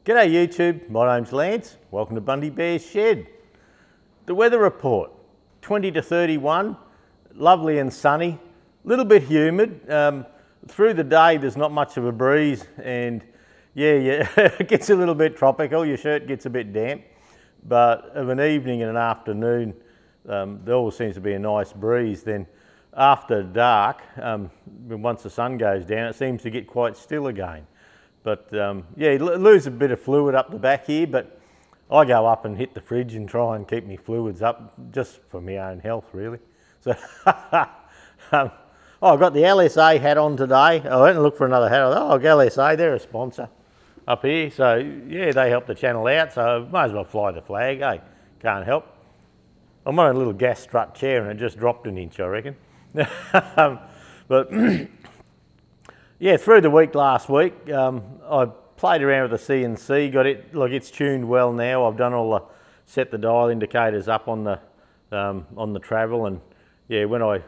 G'day YouTube, my name's Lance. Welcome to Bundy Bear's Shed. The weather report, 20 to 31, lovely and sunny, a little bit humid. Through the day there's not much of a breeze and yeah, it gets a little bit tropical, your shirt gets a bit damp. But of an evening and an afternoon, there always seems to be a nice breeze. Then after dark, once the sun goes down, it seems to get quite still again. But yeah, you lose a bit of fluid up the back here, but I go up and hit the fridge and try and keep my fluids up just for my own health, really. So, oh, I've got the LSA hat on today. I went and looked for another hat. Oh, LSA, they're a sponsor up here. So yeah, they help the channel out, so I might as well fly the flag, eh? Can't help. I'm on a little gas strut chair and it just dropped an inch, I reckon. But yeah, through the week last week, I played around with the CNC, got it, like it's tuned well now. I've done all the, set the dial indicators up on the travel, and yeah, when I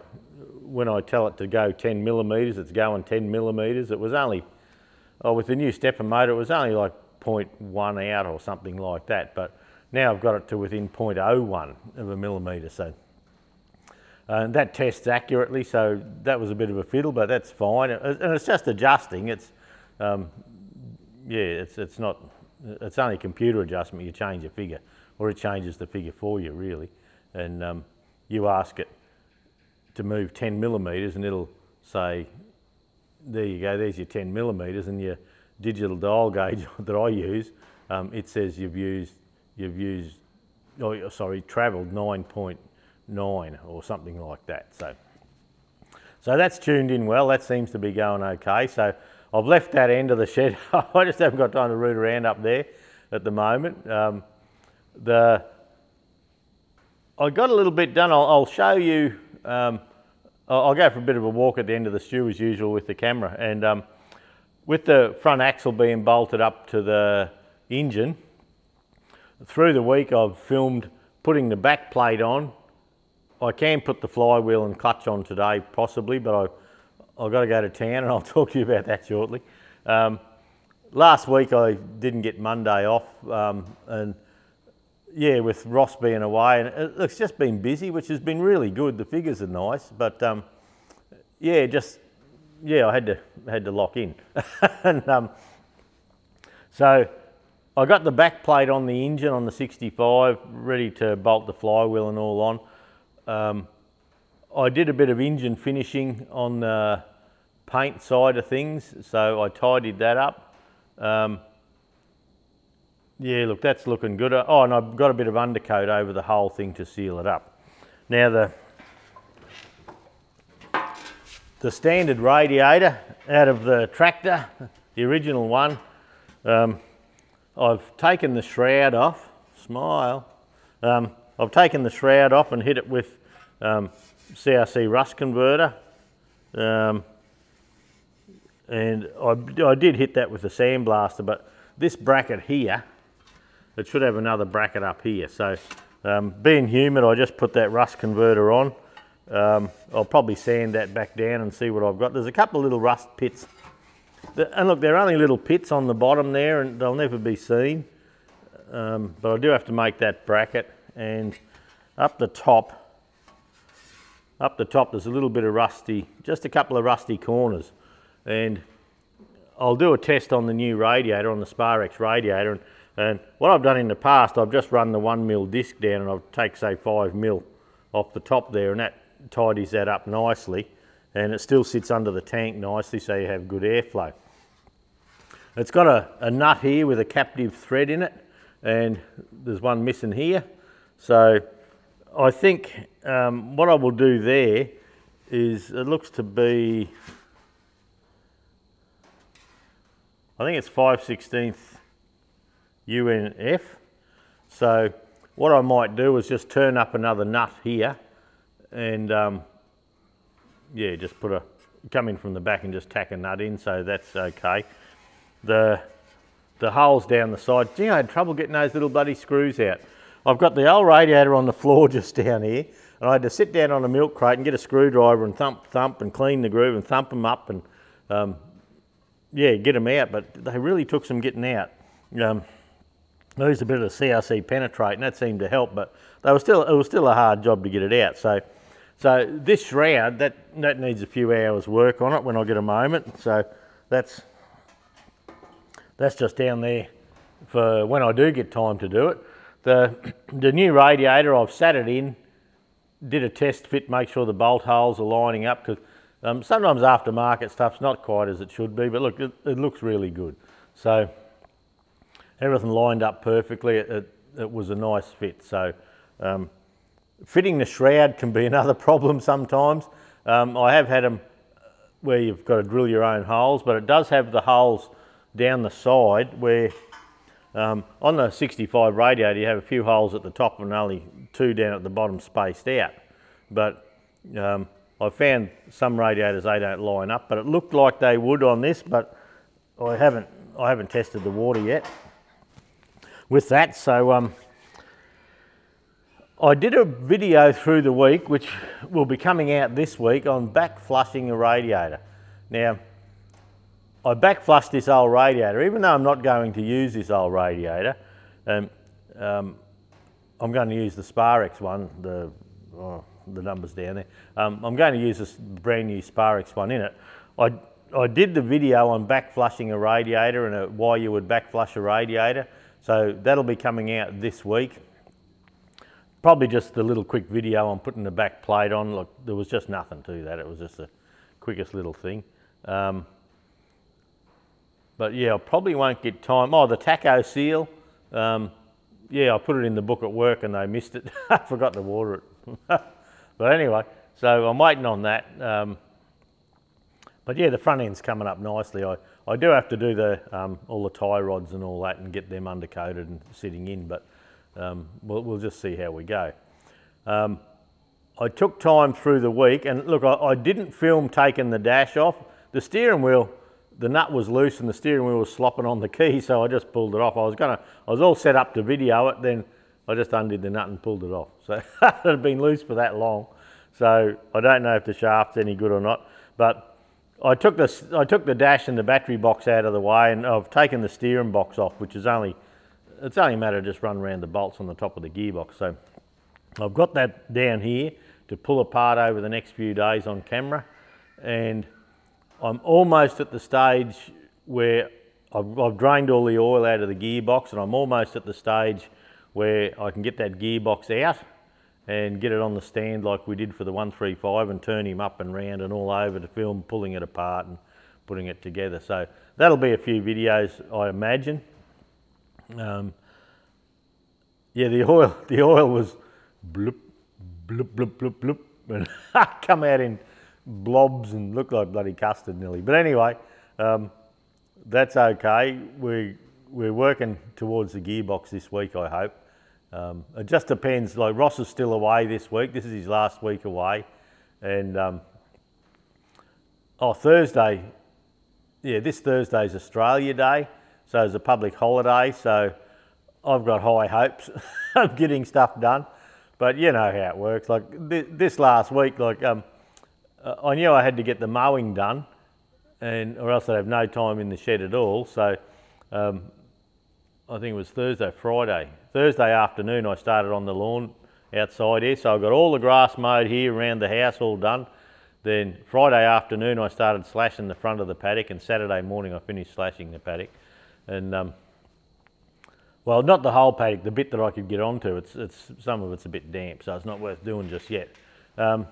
tell it to go 10 millimeters, it's going 10 millimeters. It was only, with the new stepper motor, it was only like 0.1 out or something like that, but now I've got it to within 0.01 of a millimetre, so that tests accurately, so that was a bit of a fiddle, but that's fine. And it's just adjusting. It's yeah, it's not. It's only computer adjustment. You change a figure, or it changes the figure for you, really. And you ask it to move 10 millimetres, and it'll say, "There you go. There's your 10 millimetres." And your digital dial gauge that I use, it says travelled 9.9 or something like that. So that's tuned in well. That seems to be going okay. So I've left that end of the shed. I just haven't got time to root around up there at the moment. I got a little bit done. I'll show you. I'll go for a bit of a walk at the end of the stew as usual with the camera. And with the front axle being bolted up to the engine, through the week I've filmed putting the back plate on. I can put the flywheel and clutch on today possibly, but I've got to go to town and I'll talk to you about that shortly. Last week I didn't get Monday off, and yeah, with Ross being away, and it's just been busy, which has been really good. The figures are nice, but yeah, I had to lock in. And so I got the back plate on the engine on the 65, ready to bolt the flywheel and all on. I did a bit of engine finishing on the paint side of things, so I tidied that up. Yeah, look, that's looking good. Oh, and I've got a bit of undercoat over the whole thing to seal it up. Now the standard radiator out of the tractor, the original one, I've taken the shroud off. Smile. I've taken the shroud off and hit it with CRC rust converter, and I did hit that with the sandblaster, but this bracket here, it should have another bracket up here. So being humid, I just put that rust converter on. I'll probably sand that back down and see what I've got. There's a couple of little rust pits, and look, they're only little pits on the bottom there, and they'll never be seen. But I do have to make that bracket. And up the top there's a little bit of rusty, just a couple of rusty corners. And I'll do a test on the new radiator, on the Sparex radiator, and what I've done in the past, I've just run the 1mm disc down and I'll take, say, 5mm off the top there, and that tidies that up nicely, and it still sits under the tank nicely, so you have good airflow. It's got a nut here with a captive thread in it, and there's one missing here. So I think what I will do there is, it looks to be, I think it's 5/16 UNF. So what I might do is just turn up another nut here and yeah, just come in from the back and just tack a nut in, so that's okay. The holes down the side, gee, I had trouble getting those little bloody screws out. I've got the old radiator on the floor just down here, and I had to sit down on a milk crate and get a screwdriver and thump and clean the groove and thump them up and yeah, get them out, but they really took some getting out. I used a bit of the CRC penetrate, and that seemed to help, but it was still a hard job to get it out. So this shroud, that needs a few hours work on it when I get a moment. So that's just down there for when I do get time to do it. The new radiator, I've sat it in, did a test fit, make sure the bolt holes are lining up, because sometimes aftermarket stuff's not quite as it should be, but look, it looks really good. So everything lined up perfectly. It was a nice fit. So fitting the shroud can be another problem sometimes. I have had them where you've got to drill your own holes, but it does have the holes down the side where on the 65 radiator you have a few holes at the top and only 2 down at the bottom spaced out. But I found some radiators they don't line up, but it looked like they would on this, but I haven't tested the water yet with that. So I did a video through the week, which will be coming out this week, on back flushing a radiator. Now, I back flushed this old radiator, even though I'm not going to use this old radiator. I'm going to use the Sparex one, the number's down there. I'm going to use this brand new Sparex one in it. I did the video on back flushing a radiator and why you would back flush a radiator. So that'll be coming out this week. Probably just a little quick video on putting the back plate on. Look, there was just nothing to that. It was just the quickest little thing. But yeah, I probably won't get time. Oh, the taco seal. Yeah, I put it in the book at work and they missed it. I forgot to water it. But anyway, so I'm waiting on that. But yeah, the front end's coming up nicely. I do have to do all the tie rods and all that and get them undercoated and sitting in, but we'll just see how we go. I took time through the week, and look, I didn't film taking the dash off. The steering wheel, the nut was loose and the steering wheel was slopping on the key, so I just pulled it off. I was all set up to video it, then I just undid the nut and pulled it off. So it had been loose for that long. So I don't know if the shaft's any good or not, but I took the dash and the battery box out of the way, and I've taken the steering box off, which is it's only a matter of just run around the bolts on the top of the gearbox. So I've got that down here to pull apart over the next few days on camera, and I'm almost at the stage where I've drained all the oil out of the gearbox, and I'm almost at the stage where I can get that gearbox out and get it on the stand like we did for the 135 and turn him up and round and all over to film pulling it apart and putting it together. So that'll be a few videos, I imagine. Yeah, the oil was bloop, bloop, bloop, bloop, bloop, and come out in blobs and looked like bloody custard nearly. But anyway, that's okay. We're working towards the gearbox this week, I hope. It just depends, like Ross is still away this week. This is his last week away. And Thursday, yeah, this Thursday's Australia Day, so it's a public holiday, so I've got high hopes of getting stuff done. But you know how it works. Like this last week, like I knew I had to get the mowing done, or else I'd have no time in the shed at all. So I think it was Thursday afternoon I started on the lawn outside here, so I got all the grass mowed here around the house all done. Then Friday afternoon I started slashing the front of the paddock, and Saturday morning I finished slashing the paddock. And well, not the whole paddock, the bit that I could get onto. It's some of it's a bit damp, so it's not worth doing just yet. And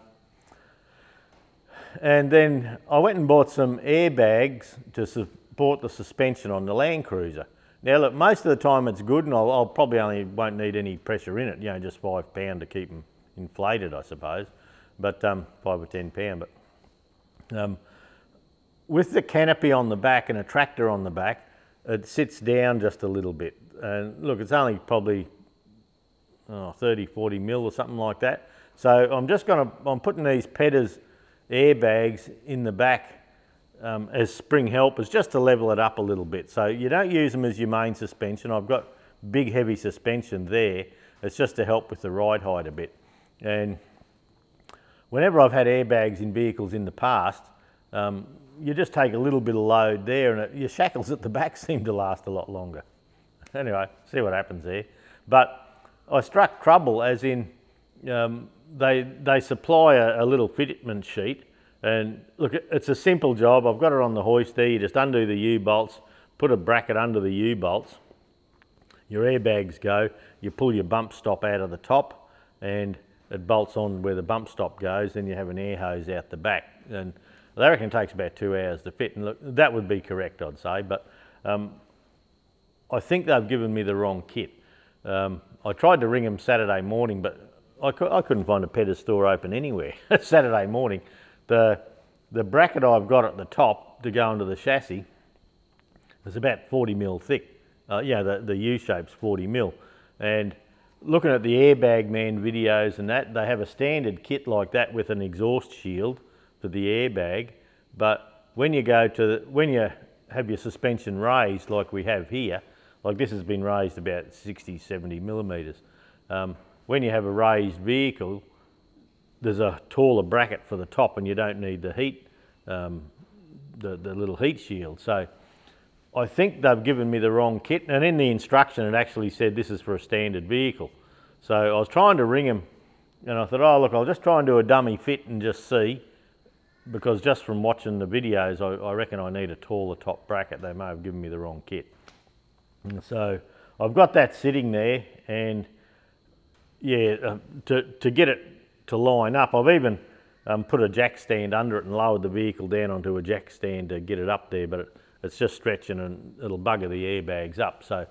then I went and bought some airbags to support the suspension on the Land Cruiser. Now look, most of the time it's good, and I'll probably won't need any pressure in it, you know, just £5 to keep them inflated, I suppose, but 5 or 10 pound. But with the canopy on the back and a tractor on the back, it sits down just a little bit. And look, it's only probably 30, 40 mil or something like that. So I'm putting these Petters airbags in the back as spring helpers, just to level it up a little bit. So you don't use them as your main suspension. I've got big heavy suspension there. It's just to help with the ride height a bit. And whenever I've had airbags in vehicles in the past, you just take a little bit of load there, and your shackles at the back seem to last a lot longer. anyway, see what happens there. But I struck trouble, as in they supply a little fitment sheet, and look, it's a simple job. I've got it on the hoist there. You just undo the U-bolts, put a bracket under the U-bolts, your airbags go, you pull your bump stop out of the top, and it bolts on where the bump stop goes. Then you have an air hose out the back, and I reckon it takes about 2 hours to fit, and look, that would be correct, I'd say, but I think they've given me the wrong kit. I tried to ring them Saturday morning, but I couldn't find a Pedders store open anywhere Saturday morning. The bracket I've got at the top to go into the chassis is about 40 mil thick. Yeah, the U-shape's 40 mil. And looking at the Airbag Man videos and that, they have a standard kit like that with an exhaust shield for the airbag. But when you have your suspension raised like we have here, like this has been raised about 60, 70 millimetres. When you have a raised vehicle, there's a taller bracket for the top and you don't need the heat, the little heat shield. So I think they've given me the wrong kit, and in the instruction it actually said this is for a standard vehicle. So I was trying to ring them and I thought, oh look, I'll just try and do a dummy fit and just see, because just from watching the videos I reckon I need a taller top bracket. They may have given me the wrong kit. And so I've got that sitting there, and yeah, to get it to line up, I've even put a jack stand under it and lowered the vehicle down onto a jack stand to get it up there, but it's just stretching and it'll bugger the airbags up. So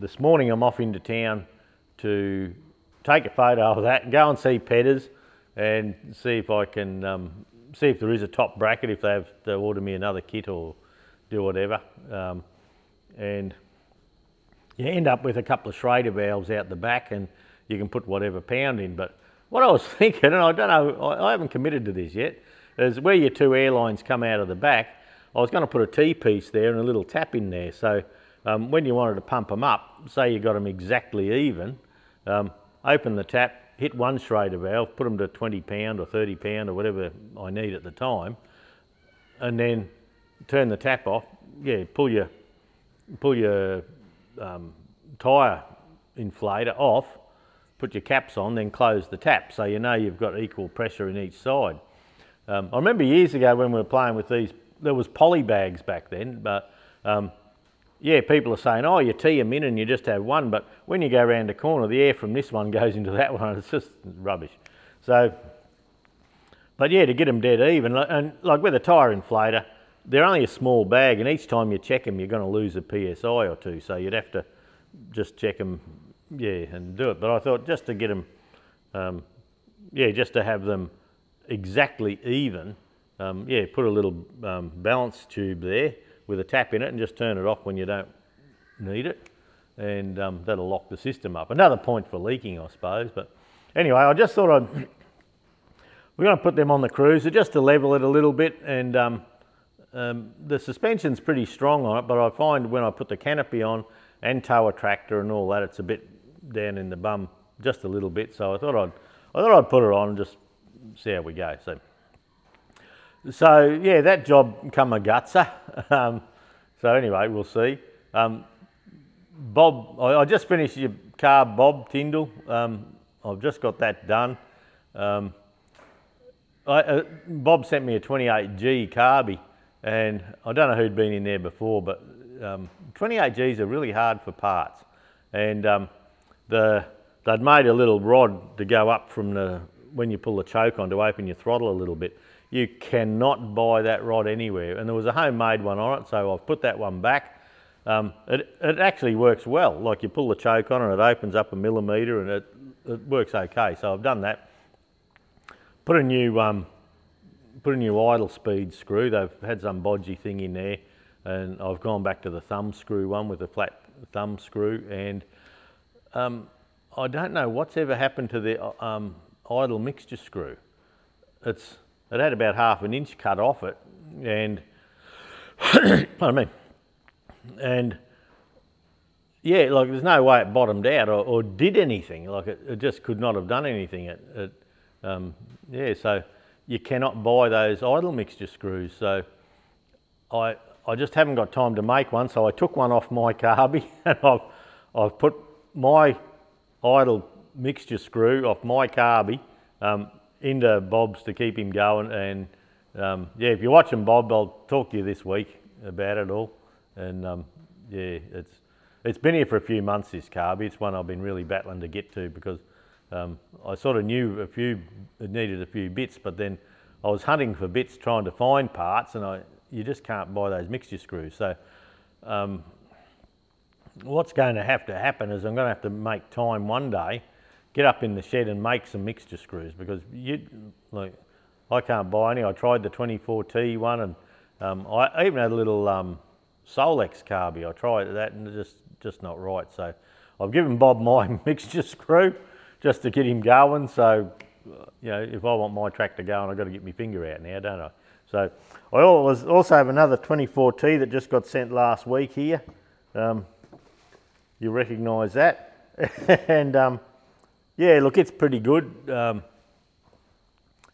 this morning I'm off into town to take a photo of that and go and see Pedders and see if I can see if there is a top bracket, if they have to order me another kit or do whatever. And you end up with a couple of Schrader valves out the back, and you can put whatever pound in. But what I was thinking, and I don't know, I haven't committed to this yet, is where your two airlines come out of the back, I was going to put a T-piece there and a little tap in there. So when you wanted to pump them up, say you got them exactly even, open the tap, hit one Schrader valve, put them to 20 pound or 30 pound or whatever I need at the time, and then turn the tap off. Yeah, pull your tyre inflator off, put your caps on, then close the tap, so you know you've got equal pressure in each side. I remember years ago when we were playing with these, there was poly bags back then, but yeah, people are saying, oh, you tee them in and you just have one, but when you go around the corner, the air from this one goes into that one. It's just rubbish. So, but yeah, to get them dead even, and like with a tyre inflator, they're only a small bag, and each time you check them, you're going to lose a PSI or two, so you'd have to just check them, yeah, and do it. But I thought just to get them, yeah, just to have them exactly even, yeah, put a little balance tube there with a tap in it and just turn it off when you don't need it, and that'll lock the system up. Another point for leaking, I suppose. But anyway, I just thought we're going to put them on the cruiser just to level it a little bit, and the suspension's pretty strong on it, but I find when I put the canopy on and tow a tractor and all that, it's a bit down in the bum, just a little bit. So I thought I'd put it on and just see how we go. So yeah, that job come a gutser. So anyway, we'll see. Bob, I just finished your car, Bob Tyndall. I've just got that done. Bob sent me a 28G carby, and I don't know who'd been in there before, but 28Gs are really hard for parts. And they'd made a little rod to go up from when you pull the choke on to open your throttle a little bit. You cannot buy that rod anywhere, and there was a homemade one on it, so I've put that one back. It actually works well. Like you pull the choke on and it opens up a millimetre, and it works okay. So I've done that. Put a new idle speed screw. They've had some bodgy thing in there, and I've gone back to the thumb screw one with a flat thumb screw. And I don't know what's ever happened to the idle mixture screw. It had about ½ an inch cut off it, and pardon me, and yeah, like there's no way it bottomed out or did anything. Like it just could not have done anything. Yeah, so you cannot buy those idle mixture screws. So I just haven't got time to make one. So I took one off my carby and I've put my idle mixture screw off my carby into Bob's to keep him going, and yeah, if you're watching Bob, I'll talk to you this week about it all. And yeah, it's been here for a few months, this carby. It's one I've been really battling to get to, because I sort of knew it needed a few bits, but then I was hunting for bits trying to find parts, and you just can't buy those mixture screws. So what's going to happen is I'm going to have to make time one day, get up in the shed and make some mixture screws, because I can't buy any. I tried the 24T one, and I even had a little Solex carby. I tried that and it's just not right. So I've given Bob my mixture screw just to get him going. So you know, if I want my tractor going, I've got to get my finger out now, don't I? So I also have another 24T that just got sent last week here. You recognise that. And yeah, look, it's pretty good.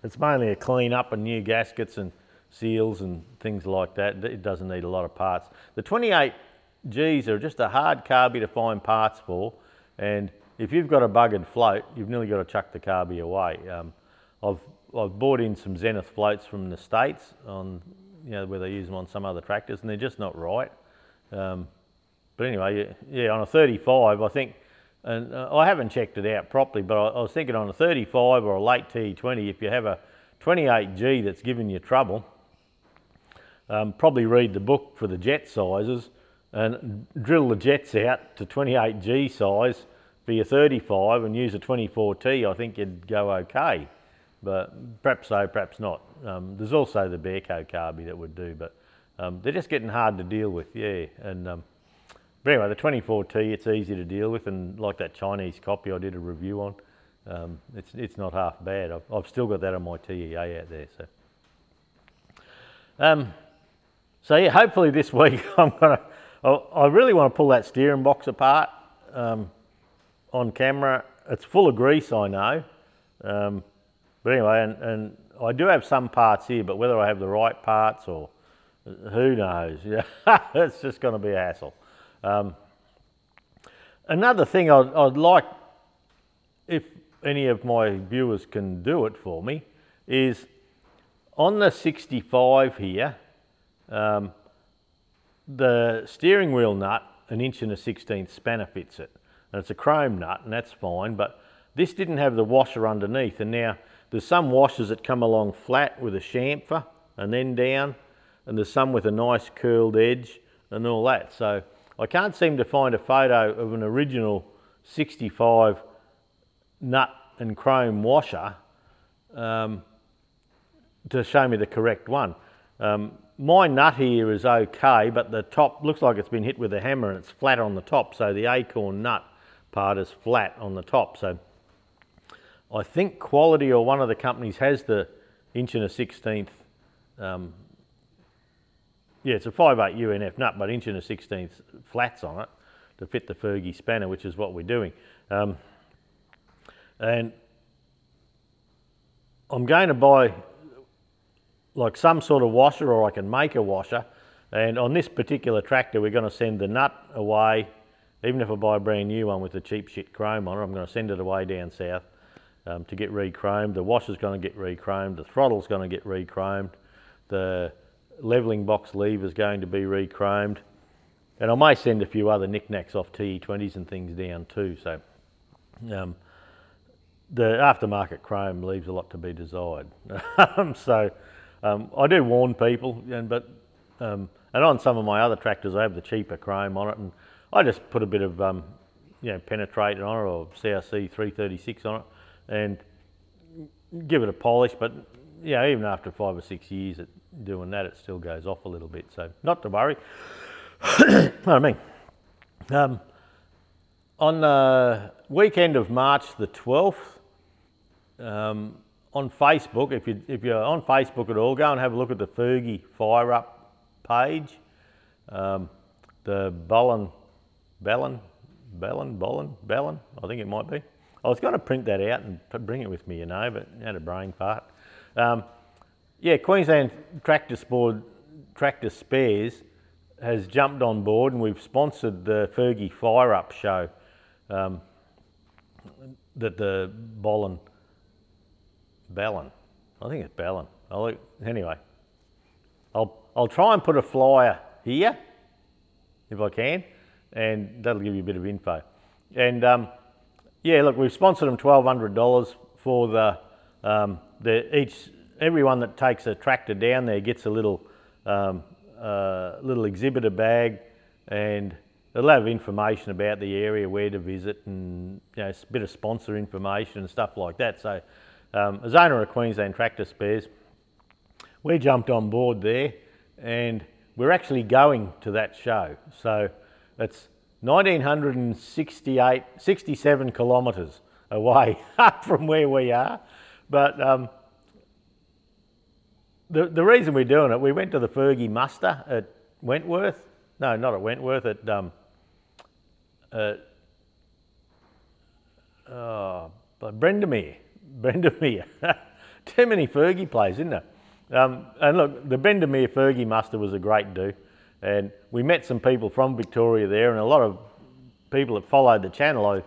It's mainly a clean up and new gaskets and seals and things like that. It doesn't need a lot of parts. The 28Gs are just a hard carby to find parts for, and if you've got a buggered float, you've nearly got to chuck the carby away. I've bought in some Zenith floats from the States, on where they use them on some other tractors, and they're just not right. But anyway, yeah, on a 35, I think, and I haven't checked it out properly, but I was thinking on a 35 or a late T20, if you have a 28G that's giving you trouble, probably read the book for the jet sizes and drill the jets out to 28G size for your 35 and use a 24T. I think you'd go okay, but perhaps so, perhaps not. There's also the Bearco carby that would do, but they're just getting hard to deal with, yeah. And but anyway, the 24T, it's easy to deal with, and like that Chinese copy I did a review on, it's not half bad. I've still got that on my TEA out there. So yeah, hopefully this week I really want to pull that steering box apart on camera. It's full of grease, I know, but anyway, and I do have some parts here, but whether I have the right parts or who knows, yeah, it's just going to be a hassle. Another thing I'd like, if any of my viewers can do it for me, is on the 65 here, the steering wheel nut, 1" spanner fits it, and it's a chrome nut, and that's fine, but this didn't have the washer underneath, and now there's some washers that come along flat with a chamfer and then down, and there's some with a nice curled edge and all that. So I can't seem to find a photo of an original 65 nut and chrome washer to show me the correct one. My nut here is okay, but the top looks like it's been hit with a hammer and it's flat on the top, so the acorn nut part is flat on the top. So I think Quality or one of the companies has the 1" yeah, it's a 5/8 UNF nut, but 1" flats on it to fit the Fergy spanner, which is what we're doing. And I'm going to buy like some sort of washer, or I can make a washer. And on this particular tractor, we're going to send the nut away. Even if I buy a brand new one with the cheap shit chrome on it, I'm going to send it away down south to get re-chromed. The washer's going to get re-chromed. The throttle's going to get re-chromed. The levelling box lever is going to be re-chromed, and I may send a few other knickknacks off TE20s and things down too. So the aftermarket chrome leaves a lot to be desired. So I do warn people, and on some of my other tractors I have the cheaper chrome on it, and I just put a bit of penetrator on it, or CRC 336 on it, and give it a polish. But yeah, even after 5 or 6 years doing that, it still goes off a little bit, so not to worry. Pardon me. On the weekend of March the 12th, on Facebook, if you're on Facebook at all, go and have a look at the Fergy Fire Up page. The Ballan, I think it might be. I was going to print that out and bring it with me, but I had a brain fart. Yeah, Queensland Tractor Spares has jumped on board, and we've sponsored the Fergy Fire Up show that the Ballan, I think it's Ballan. Anyway, I'll try and put a flyer here if I can, and that'll give you a bit of info. And yeah, look, we've sponsored them $1,200 for everyone that takes a tractor down there gets a little little exhibitor bag, and it'll have information about the area, where to visit, and a bit of sponsor information and stuff like that. So as owner of Queensland Tractor Spares, we jumped on board there, and we're actually going to that show. So it's 67 kilometres away from where we are. But the reason we're doing it, we went to the Fergy muster at Wentworth. No, not at Wentworth, at Bendemeer. Too many Fergy plays, isn't there? And look, the Bendemeer Fergy muster was a great do, and we met some people from Victoria there, and a lot of people that followed the channel.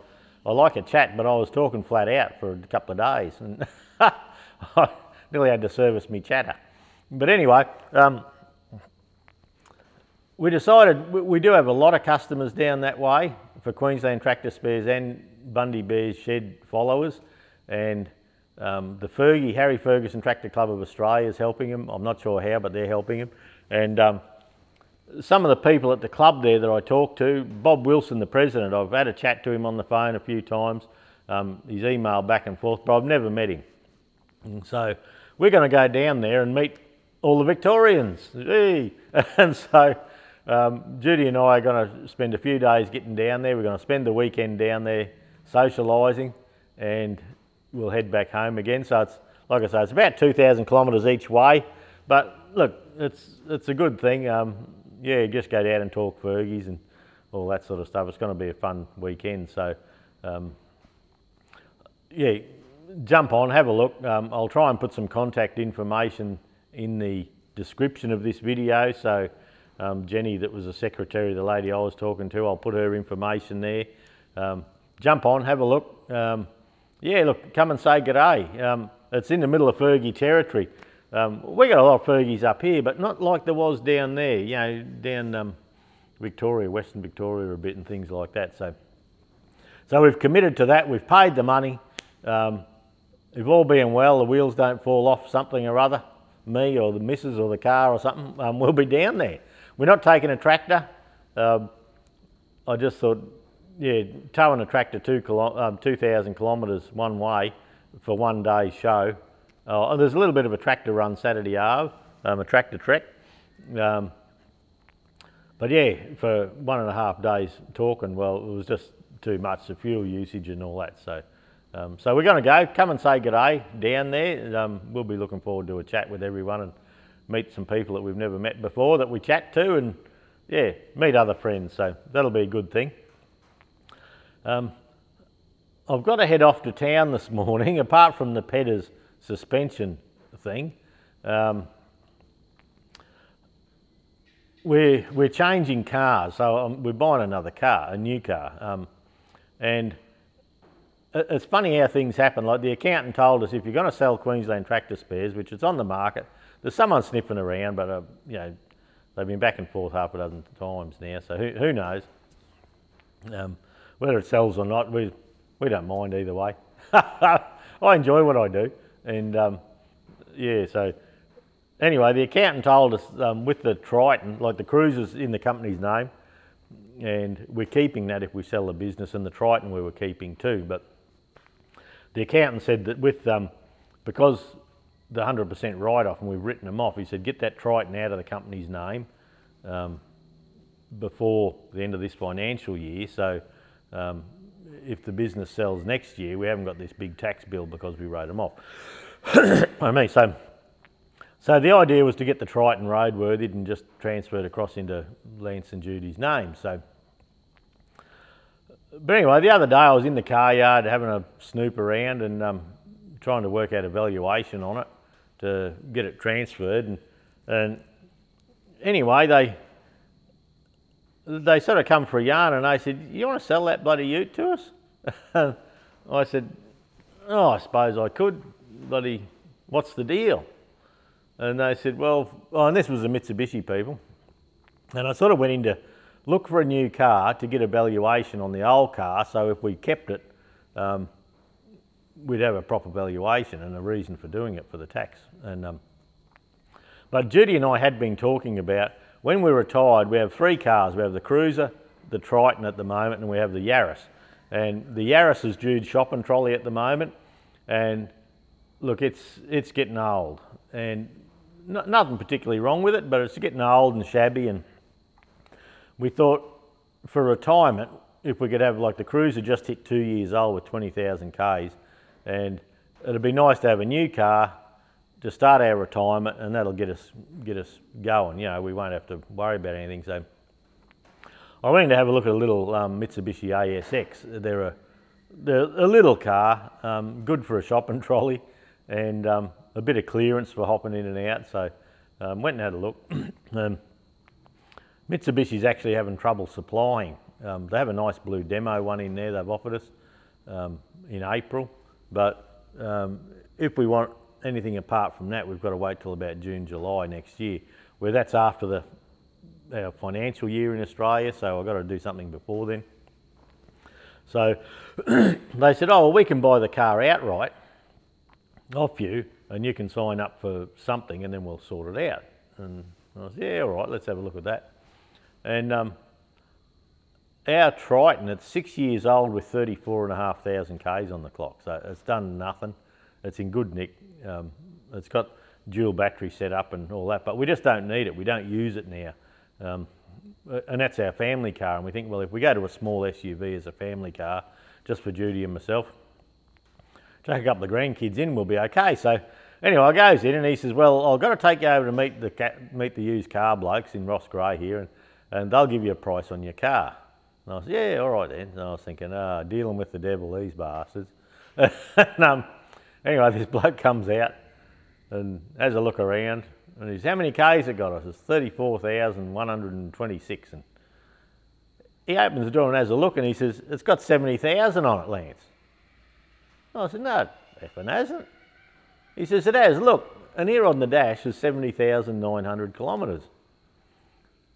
I like a chat, but I was talking flat out for a couple of days, and I nearly had to service me chatter. But anyway, we decided we do have a lot of customers down that way for Queensland Tractor Spares and Bundy Bear's Shed followers, and the Harry Ferguson Tractor Club of Australia is helping him. I'm not sure how, but they're helping him. And some of the people at the club there that I talked to, Bob Wilson, the president, I've had a chat to him on the phone a few times. He's emailed back and forth, but I've never met him. And so we're going to go down there and meet all the Victorians. Hey. And so Judy and I are going to spend a few days getting down there. We're going to spend the weekend down there socialising, and we'll head back home again. So it's, like I say, it's about 2,000 kilometres each way. But look, it's a good thing. Yeah, just go down and talk Fergies and all that sort of stuff. It's going to be a fun weekend. So yeah, jump on, have a look. I'll try and put some contact information in the description of this video. So Jennie, that was the secretary, the lady I was talking to, I'll put her information there. Jump on, have a look. Yeah, look, come and say g'day. It's in the middle of Fergy territory. We got a lot of Fergies up here, but not like there was down there, you know, down Victoria, Western Victoria a bit and things like that. So we've committed to that, we've paid the money. If all being well, the wheels don't fall off something or other, me or the missus or the car or something, we'll be down there. We're not taking a tractor. I just thought, yeah, towing a tractor 2,000 kilometres one way for one day show. There's a little bit of a tractor run Saturday Ave, a tractor trek. But yeah, for 1.5 days talking, well, it was just too much, the fuel usage and all that. So we're going to go, come and say g'day down there. We'll be looking forward to a chat with everyone and meet some people that we've never met before that we chat to, and yeah, meet other friends. So that'll be a good thing. I've got to head off to town this morning, apart from the Pedders suspension thing. We're changing cars, so we're buying another car, a new car. And it's funny how things happen. Like the accountant told us, if you're going to sell Queensland Tractor Spares, which is on the market, there's someone sniffing around, but you know, they've been back and forth half a dozen times now, so who knows? Whether it sells or not, we don't mind either way. I enjoy what I do, and yeah, so anyway, the accountant told us with the Triton, like the Cruiser's in the company's name, and we're keeping that if we sell the business, and the Triton we were keeping too. But the accountant said that with because the 100% write-off, and we've written them off, he said get that Triton out of the company's name before the end of this financial year. So if the business sells next year, we haven't got this big tax bill because we wrote them off. I mean, so the idea was to get the Triton roadworthy and just transfer it across into Lance and Judy's name. So, but anyway, the other day I was in the car yard having a snoop around and trying to work out a valuation on it to get it transferred. And anyway, they sort of come for a yarn and they said, you want to sell that bloody ute to us? And I said, oh, I suppose I could, bloody, what's the deal? And they said, well, oh, and this was the Mitsubishi people. And I sort of went in to look for a new car to get a valuation on the old car, so if we kept it, we'd have a proper valuation and a reason for doing it for the tax. And but Judy and I had been talking about, when we're retired, we have 3 cars. We have the Cruiser, the Triton at the moment, and we have the Yaris. And the Yaris is Jude's shopping trolley at the moment. And look, it's getting old. And nothing particularly wrong with it, but it's getting old and shabby. And we thought for retirement, if we could have, like, the Cruiser just hit 2 years old with 20,000 Ks, and it'd be nice to have a new car to start our retirement, and that'll get us going. You know, we won't have to worry about anything. So I went in to have a look at a little Mitsubishi ASX. They're a little car, good for a shopping trolley, and a bit of clearance for hopping in and out. So went and had a look. Mitsubishi's actually having trouble supplying. They have a nice blue demo one in there they've offered us in April, but if we want anything apart from that, we've got to wait till about June, July next year, where that's after our financial year in Australia, so I've got to do something before then. So they said, oh, well, we can buy the car outright off you, and you can sign up for something, and then we'll sort it out. And I said, yeah, all right, let's have a look at that. And our Triton, it's 6 years old with 34,500 Ks on the clock, so it's done nothing. It's in good nick. It's got dual battery set up and all that, but we just don't need it. We don't use it now. And that's our family car, and we think, well, if we go to a small SUV as a family car, just for Judy and myself, take a couple of grandkids in, we'll be okay. So anyway, I goes in and he says, well, I've got to take you over to meet the used car blokes in Ross Grey here, and they'll give you a price on your car. And I said, yeah, all right then. And I was thinking, dealing with the devil, these bastards. And, anyway, this bloke comes out and has a look around, and he says, how many Ks it got? I says, 34,126. And he opens the door and has a look, and he says, it's got 70,000 on it, Lance. I said, no, it effing hasn't. He says, it has, look, and here on the dash is 70,900 kilometres.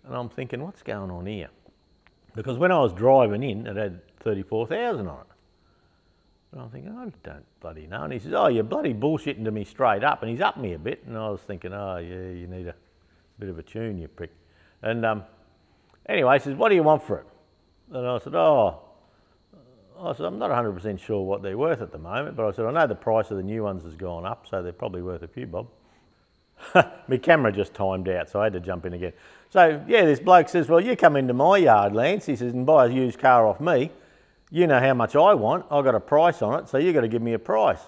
And I'm thinking, what's going on here? Because when I was driving in, it had 34,000 on it. And I'm thinking, I don't bloody know. And he says, oh, you're bloody bullshitting to me straight up. And he's upped me a bit. And I was thinking, oh, yeah, you need a bit of a tune, you prick. And anyway, he says, what do you want for it? And I said, I'm not 100% sure what they're worth at the moment. But I said, I know the price of the new ones has gone up, so they're probably worth a few bob. My camera just timed out, so I had to jump in again. So, yeah, this bloke says, well, you come into my yard, Lance, he says, and buy a used car off me. You know how much I want. I've got a price on it, so you've got to give me a price.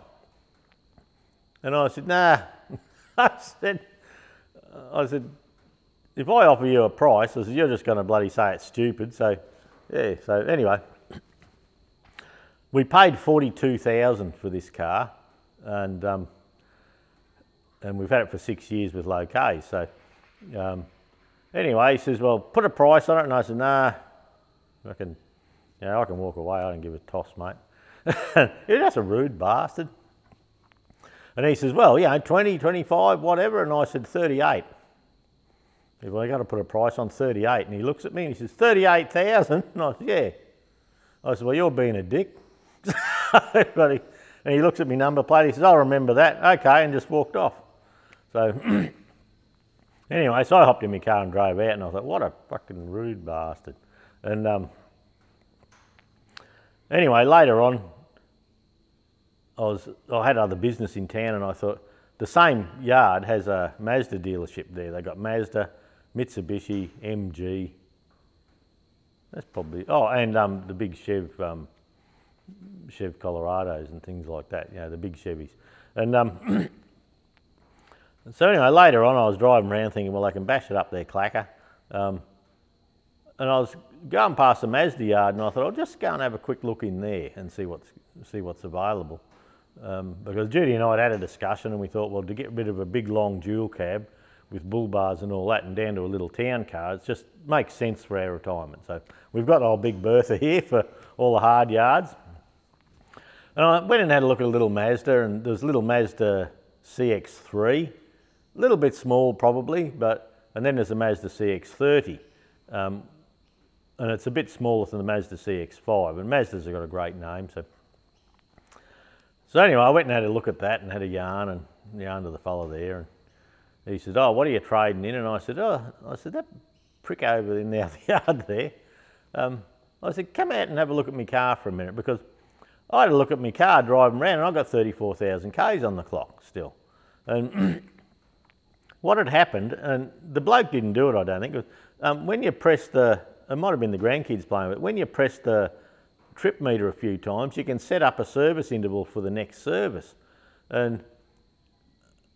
And I said, nah. I said, if I offer you a price, I said, you're just going to bloody say it's stupid. So, yeah, so anyway, we paid 42,000 for this car, and we've had it for 6 years with low Ks. So anyway, he says, well, put a price on it. And I said, nah, I can walk away. I don't give a toss, mate. That's a rude bastard. And he says, well, 20, 25, whatever. And I said, 38. He said, well, you got to put a price on 38. And he looks at me and he says, 38,000? And I said, yeah. I said, well, you're being a dick. And he looks at me number plate. He says, I'll remember that. Okay, and just walked off. So anyway, so I hopped in my car and drove out, and I thought, what a fucking rude bastard. And anyway, later on, I had other business in town, and I thought, the same yard has a Mazda dealership there. They got Mazda, Mitsubishi, MG. That's probably, and the big Chev Colorados and things like that, the big Chevys. And so anyway, later on I was driving around thinking, well, I can bash it up there, clacker. And I was going past the Mazda yard, and I thought, I'll just go and have a quick look in there and see what's available. Because Judy and I had a discussion, and we thought, well, to get rid of a big long dual cab, with bull bars and all that, and down to a little town car. It just makes sense for our retirement. So we've got our big Bertha here for all the hard yards. And I went and had a look at a little Mazda, and there's a little Mazda CX-3, a little bit small probably, and then there's a Mazda CX-30. And it's a bit smaller than the Mazda CX-5, and Mazdas have got a great name. So anyway, I went and had a look at that and had a yarn to the fella there. And he said, "Oh, what are you trading in?" And I said, "That prick over in the other yard there." I said, "Come out and have a look at my car for a minute," because I had a look at my car driving around and I got 34,000 Ks on the clock still. And what had happened, and the bloke didn't do it, I don't think, was, when you press it might have been the grandkids playing with it, when you press the trip meter a few times, you can set up a service interval for the next service. And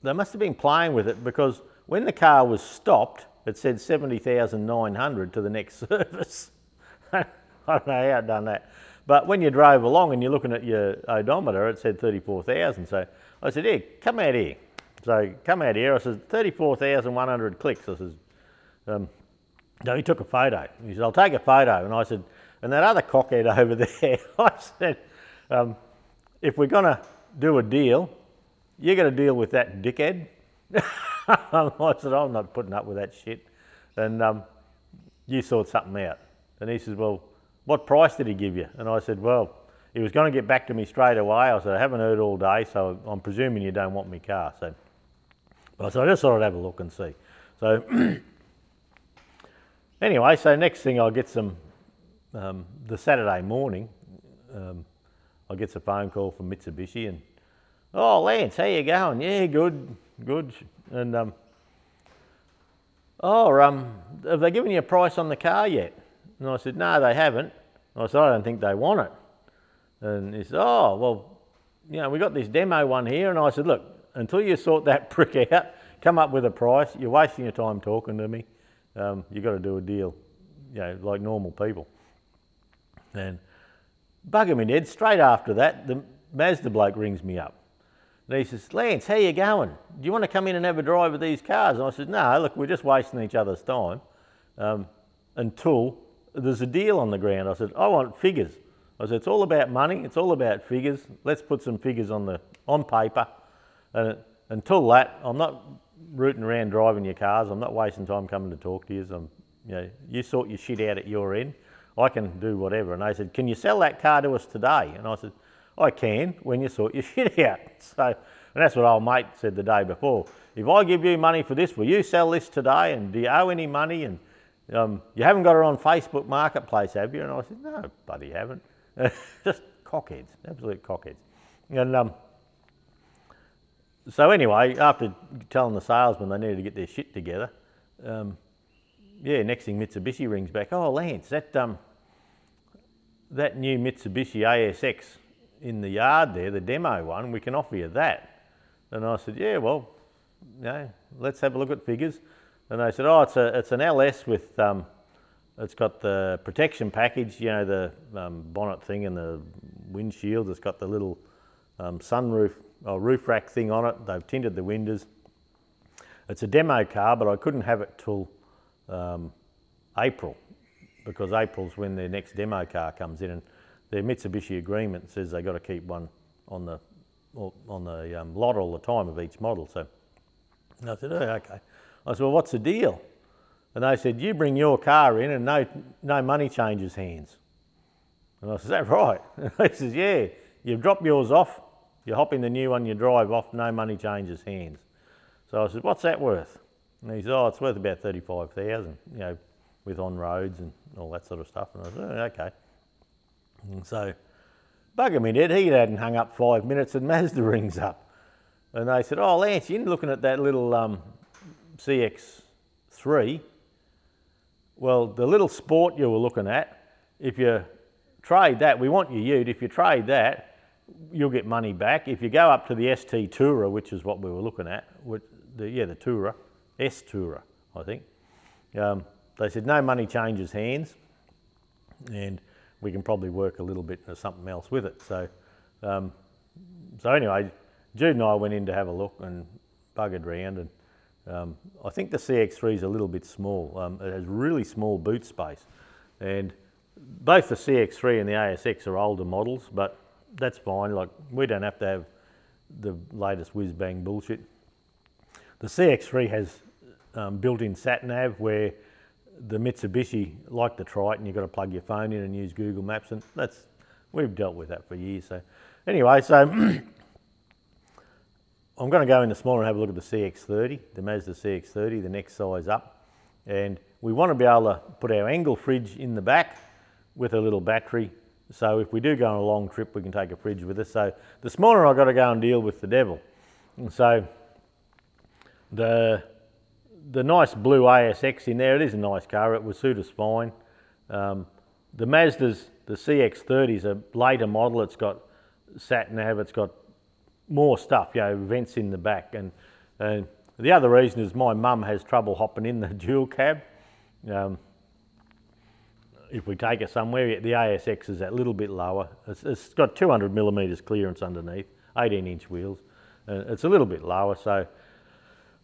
they must have been playing with it, because when the car was stopped, it said 70,900 to the next service. I don't know how I'd done that. But when you drove along and you're looking at your odometer, it said 34,000. So I said, "Here, come out here." So come out here. I said, 34,100 clicks. I said, no, he took a photo. He said, "I'll take a photo." And I said, "And that other cockhead over there," I said, "if we're going to do a deal, you got to deal with that dickhead." I said, "I'm not putting up with that shit. And you sort something out." And he says, "Well, what price did he give you?" And I said, "Well, he was going to get back to me straight away." I said, "I haven't heard all day, so I'm presuming you don't want my car." So I just thought I'd have a look and see. So anyway, so next thing I'll get some, the Saturday morning, I'll get a phone call from Mitsubishi and, "Oh, Lance, how you going?" "Yeah, good. And, have they given you a price on the car yet?" And I said, "No, they haven't." And I said, "I don't think they want it." And he said, "Oh, well, we got this demo one here." And I said, "Look, until you sort that prick out, come up with a price. You're wasting your time talking to me. You've got to do a deal, like normal people." And bugger me dead, straight after that, the Mazda bloke rings me up. And he says, "Lance, how you going? Do you want to come in and have a drive of these cars?" And I said, "No, look, we're just wasting each other's time until there's a deal on the ground." I said, "I want figures." I said, "It's all about money. It's all about figures. Let's put some figures on paper. And until that, I'm not rooting around driving your cars. I'm not wasting time coming to talk to you. You sort your shit out at your end. I can do whatever." And they said, "Can you sell that car to us today?" And I said, "I can, when you sort your shit out." So, and that's what old mate said the day before. "If I give you money for this, will you sell this today? And do you owe any money? And you haven't got it on Facebook Marketplace, have you?" And I said, "No, bloody haven't." Just cockheads, absolute cockheads. And so anyway, after telling the salesman they needed to get their shit together, next thing Mitsubishi rings back. "Oh, Lance, that new Mitsubishi ASX in the yard there, the demo one, we can offer you that." And I said, "Yeah, well, let's have a look at figures." And they said, "Oh, it's an LS with, it's got the protection package, the bonnet thing and the windshield. It's got the little sunroof or roof rack thing on it. They've tinted the windows. It's a demo car, but I couldn't have it till April, because April's when their next demo car comes in, and their Mitsubishi agreement says they've got to keep one on the lot all the time of each model." So I said, "Oh, okay." I said, "Well, what's the deal?" And they said, "You bring your car in and no money changes hands." And I said, "Is that right?" And he says, "Yeah, you drop yours off, you hop in the new one, you drive off, no money changes hands." So I said, "What's that worth?" And he said, "Oh, it's worth about 35,000, with on roads and all that sort of stuff." And I said, "Oh, okay." And so, bugger me dead, he hadn't hung up 5 minutes and Mazda rings up. And they said, "Oh, Lance, you're looking at that little CX-3. Well, the little Sport you were looking at, if you trade that, we want your ute, if you trade that, you'll get money back. If you go up to the ST Tourer, which is what we were looking at, the Tourer, S-Tourer, I think, they said no money changes hands, and we can probably work a little bit of something else with it." So, so anyway, Jude and I went in to have a look and buggered round, and I think the CX3 is a little bit small. It has really small boot space, and both the CX3 and the ASX are older models, but that's fine. Like, we don't have to have the latest whiz-bang bullshit. The CX3 has built-in sat-nav, where the Mitsubishi, like the Triton, you've got to plug your phone in and use Google Maps, and we've dealt with that for years. So anyway, so I'm going to go in this morning and have a look at the CX30, the Mazda CX30, the next size up, and we want to be able to put our angle fridge in the back with a little battery, so if we do go on a long trip we can take a fridge with us. So this morning I've got to go and deal with the devil. And so the nice blue ASX in there, it is a nice car, it will suit us fine. The Mazda's, the CX30 is a later model, it's got sat-nav, it's got more stuff, you know, vents in the back, and the other reason is my mum has trouble hopping in the dual cab. If we take it somewhere, the ASX is that little bit lower. It's got 200 millimetres clearance underneath, 18-inch wheels. It's a little bit lower, so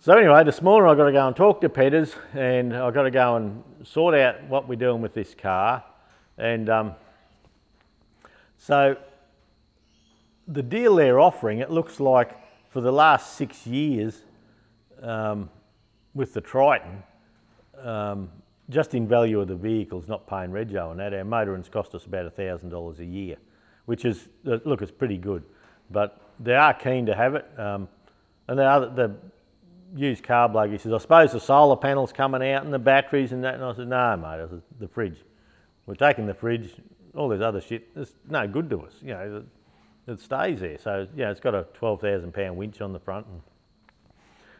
anyway, this morning I've got to go and talk to Petters, and I've got to go and sort out what we're doing with this car. And so the deal they're offering, it looks like for the last 6 years with the Triton, just in value of the vehicles, not paying rego and that, our motorings cost us about $1,000 a year, which is, look, it's pretty good. But they are keen to have it. And the used car bloke, he says, I suppose the solar panels coming out and the batteries and that. And I said, no, mate, I said, the fridge. We're taking the fridge, all this other shit, it's no good to us. You know, it stays there. So, yeah, it's got a 12,000 pound winch on the front and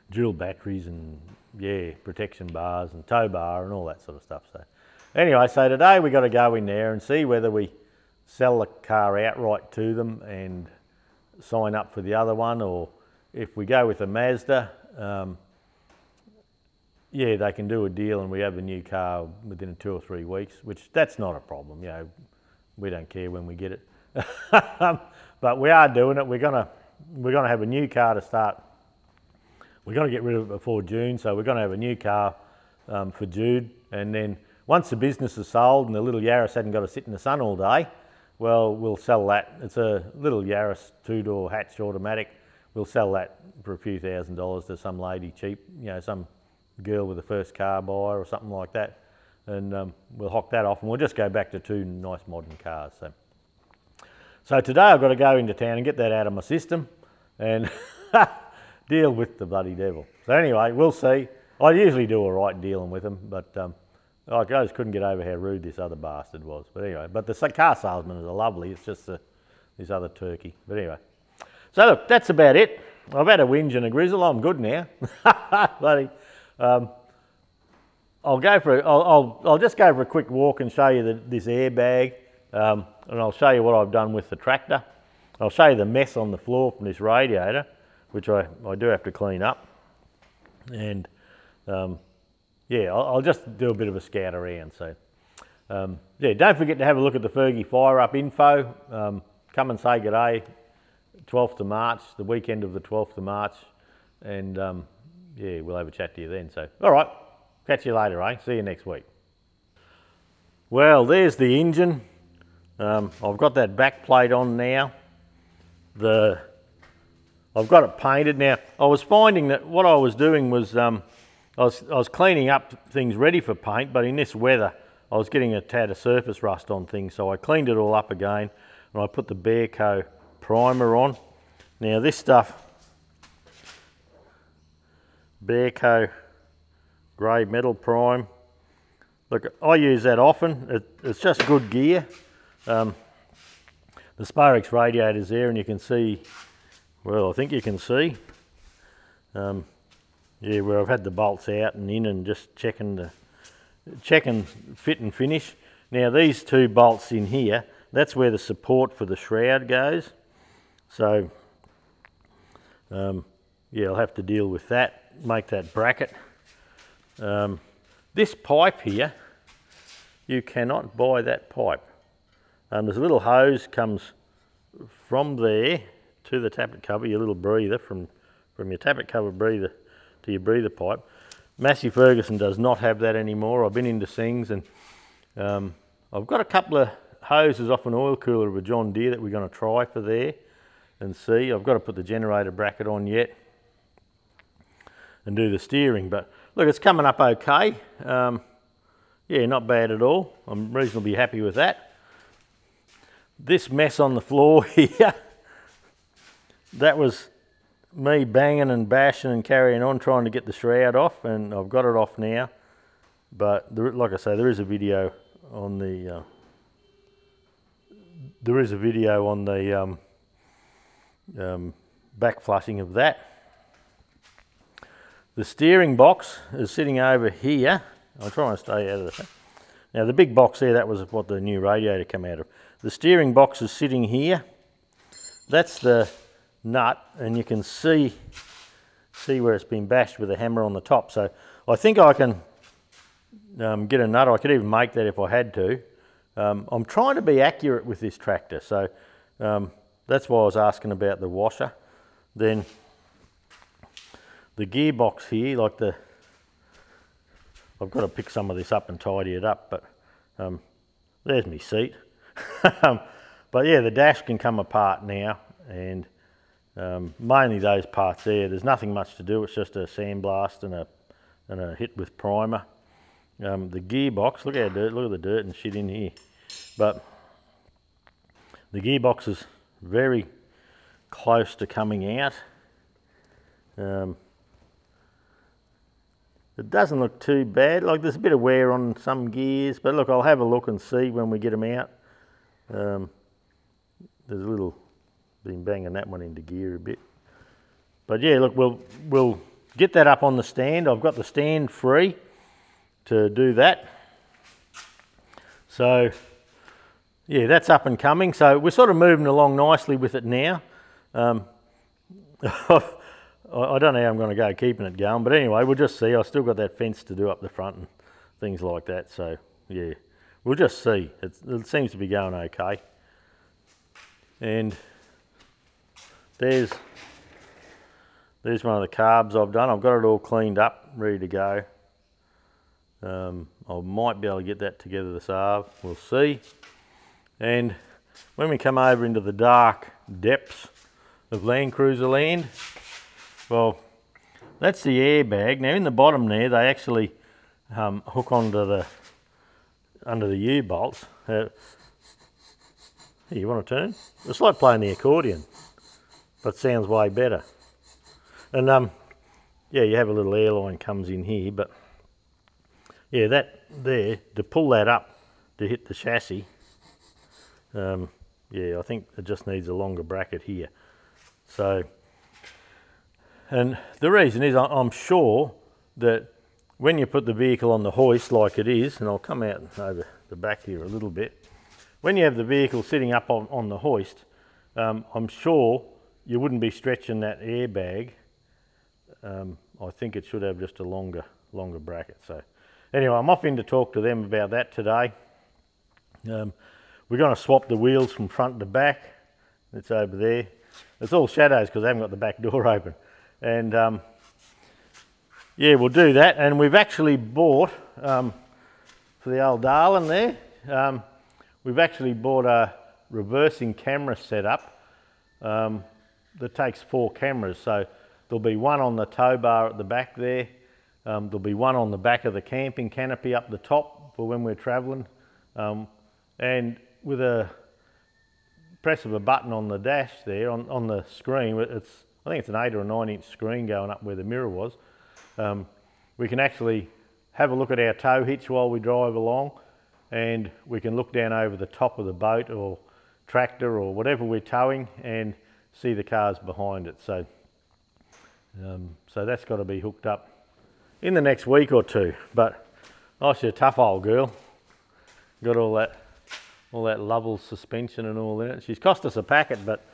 dual batteries and, yeah, protection bars and tow bar and all that sort of stuff. So anyway, so today we got to go in there and see whether we sell the car outright to them and sign up for the other one, or if we go with a Mazda, yeah, they can do a deal and we have a new car within 2 or 3 weeks, which that's not a problem. You know, we don't care when we get it. But we are doing it. We're gonna have a new car to start. We're going to get rid of it before June, so we're going to have a new car for June, and then once the business is sold and the little Yaris hasn't got to sit in the sun all day, well, we'll sell that. It's a little Yaris 2-door hatch automatic. We'll sell that for a few $1,000s to some lady cheap, you know, some girl with a first car buyer or something like that, and we'll hock that off and we'll just go back to 2 nice modern cars. So today I've got to go into town and get that out of my system and deal with the bloody devil. So anyway, we'll see. I usually do all right dealing with them, but I just couldn't get over how rude this other bastard was. But anyway, but the car salesman is lovely. It's just this other turkey. But anyway, so look, that's about it. I've had a whinge and a grizzle. I'm good now. Bloody, I'll just go for a quick walk and show you this airbag, and I'll show you what I've done with the tractor. I'll show you the mess on the floor from this radiator, which I do have to clean up, and yeah, I'll just do a bit of a scout around. So yeah, don't forget to have a look at the Fergy Fire Up info. Come and say good day, 12th of March, the weekend of the 12th of March, and yeah, we'll have a chat to you then. So all right, catch you later, eh? See you next week. Well, there's the engine. I've got that back plate on now. I've got it painted. Now, I was finding that what I was doing was I was cleaning up things ready for paint, but in this weather I was getting a tad of surface rust on things, so I cleaned it all up again and I put the Bearco primer on. Now this stuff, Bearco grey metal prime, look, I use that often. It's just good gear. The Sparex radiator's there and you can see, well, I think you can see, yeah, where I've had the bolts out and in and just checking fit and finish. Now these 2 bolts in here, that's where the support for the shroud goes. So yeah, I'll have to deal with that, make that bracket. This pipe here, you cannot buy that pipe. There's a little hose comes from there to the tappet cover, your little breather, from your tappet cover breather to your breather pipe. Massey Ferguson does not have that anymore. I've been into Sings, and I've got a couple of hoses off an oil cooler of a John Deere that we're going to try for there and see. I've got to put the generator bracket on yet and do the steering, but look, it's coming up okay. Yeah, not bad at all. I'm reasonably happy with that. This mess on the floor here, that was me banging and bashing and carrying on trying to get the shroud off, and I've got it off now. But like I say, there is a video on the back flushing of that. The steering box is sitting over here. I'll try and stay out of the... Now the big box there, that was what the new radiator came out of. The steering box is sitting here. That's the nut, and you can see where it's been bashed with a hammer on the top. So I think I can get a nut. I could even make that if I had to. I'm trying to be accurate with this tractor, so that's why I was asking about the washer. Then the gearbox here, like I've got to pick some of this up and tidy it up, but there's my seat. But yeah, the dash can come apart now, and mainly those parts there. There's nothing much to do. It's just a sandblast and a hit with primer. The gearbox, look at the dirt and shit in here. But the gearbox is very close to coming out. It doesn't look too bad. Like, there's a bit of wear on some gears, but look, I'll have a look and see when we get them out. There's a little, been banging that one into gear a bit. But yeah, look, we'll get that up on the stand. I've got the stand free to do that. So yeah, that's up and coming. So we're sort of moving along nicely with it now. I don't know how I'm going to go keeping it going, but anyway, we'll just see. I've still got that fence to do up the front and things like that, so yeah, we'll just see. It seems to be going okay. And there's one of the carbs I've done. I've got it all cleaned up, ready to go. I might be able to get that together this afternoon, we'll see. And when we come over into the dark depths of Land Cruiser land, well, that's the airbag. Now in the bottom there, they actually hook onto under the U-bolts. Here, you want to turn? It's like playing the accordion, but sounds way better. And yeah, you have a little airline comes in here, but yeah, that there, to pull that up to hit the chassis, yeah, I think it just needs a longer bracket here. So, and the reason is I'm sure that when you put the vehicle on the hoist like it is, and I'll come out over the back here a little bit, when you have the vehicle sitting up on the hoist, I'm sure you wouldn't be stretching that airbag. I think it should have just a longer bracket. So anyway, I'm off in to talk to them about that today. We're going to swap the wheels from front to back. It's over there. It's all shadows because I haven't got the back door open. And yeah, we'll do that. And we've actually bought, for the old Ballan there, we've actually bought a reversing camera setup that takes 4 cameras. So there'll be one on the tow bar at the back there. There'll be one on the back of the camping canopy up the top for when we're traveling. And with a press of a button on the dash there, on the screen, I think it's an 8 or a 9 inch screen going up where the mirror was. We can actually have a look at our tow hitch while we drive along, and we can look down over the top of the boat or tractor or whatever we're towing and see the cars behind it. So, so that's got to be hooked up in the next week or two. But oh, she's a tough old girl. Got all that Lovell suspension and all in it. She's cost us a packet, but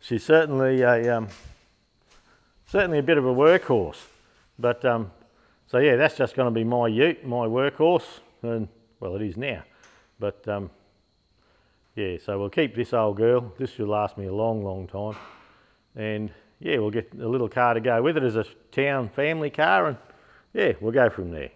she's certainly a bit of a workhorse. But so yeah, that's just going to be my ute, my workhorse, and well, it is now. But yeah, so we'll keep this old girl. This should last me a long, long time. And yeah, we'll get a little car to go with it as a town family car, and yeah, we'll go from there.